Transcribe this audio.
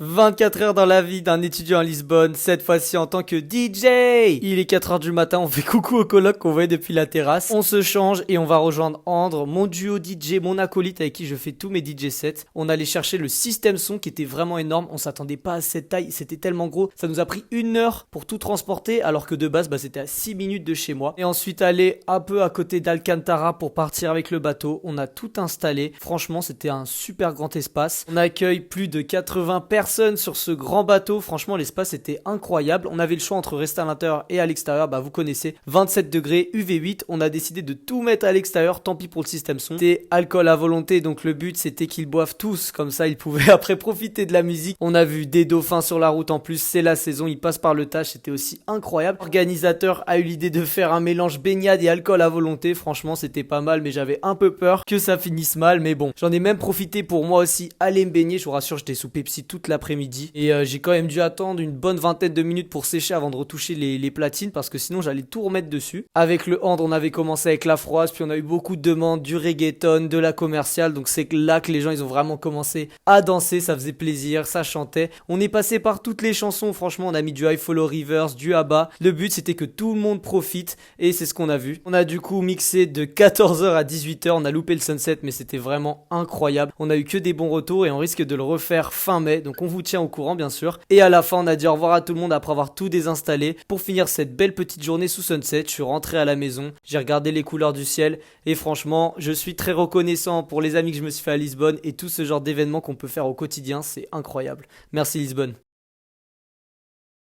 24 heures dans la vie d'un étudiant à Lisbonne, cette fois-ci en tant que DJ. Il est 4 heures du matin, on fait coucou au coloc qu'on voyait depuis la terrasse. On se change et on va rejoindre Andre, mon duo DJ, mon acolyte avec qui je fais tous mes DJ sets. On allait chercher le système son qui était vraiment énorme, on s'attendait pas à cette taille, c'était tellement gros. Ça nous a pris 1 heure pour tout transporter alors que de base c'était à 6 minutes de chez moi. Et ensuite aller un peu à côté d'Alcantara pour partir avec le bateau. On a tout installé, franchement c'était un super grand espace. On accueille plus de 80 personnes sur ce grand bateau, franchement l'espace était incroyable. On avait le choix entre rester à l'intérieur et à l'extérieur, vous connaissez, 27 degrés, UV8, on a décidé de tout mettre à l'extérieur, tant pis pour le système son. C'était alcool à volonté, donc le but c'était qu'ils boivent tous, comme ça ils pouvaient après profiter de la musique. On a vu des dauphins sur la route en plus, c'est la saison, ils passent par le Tage, c'était aussi incroyable. L'organisateur a eu l'idée de faire un mélange baignade et alcool à volonté, franchement c'était pas mal, mais j'avais un peu peur que ça finisse mal, mais bon, j'en ai même profité pour moi aussi aller me baigner, je vous rassure j'étais sous Pepsi toute l'après-midi et j'ai quand même dû attendre une bonne vingtaine de minutes pour sécher avant de retoucher les platines parce que sinon j'allais tout remettre dessus. Avec le hand on avait commencé avec la froisse, puis on a eu beaucoup de demandes, du reggaeton, de la commerciale, donc c'est là que les gens ils ont vraiment commencé à danser, ça faisait plaisir, ça chantait. On est passé par toutes les chansons, franchement on a mis du I Follow Rivers, du ABBA, le but c'était que tout le monde profite et c'est ce qu'on a vu. On a du coup mixé de 14h à 18h, on a loupé le sunset mais c'était vraiment incroyable. On a eu que des bons retours et on risque de le refaire fin mai, donc on vous tient au courant bien sûr. Et à la fin on a dit au revoir à tout le monde après avoir tout désinstallé. Pour finir cette belle petite journée sous sunset, je suis rentré à la maison, j'ai regardé les couleurs du ciel et franchement je suis très reconnaissant pour les amis que je me suis fait à Lisbonne et tout ce genre d'événements qu'on peut faire au quotidien, c'est incroyable. Merci Lisbonne.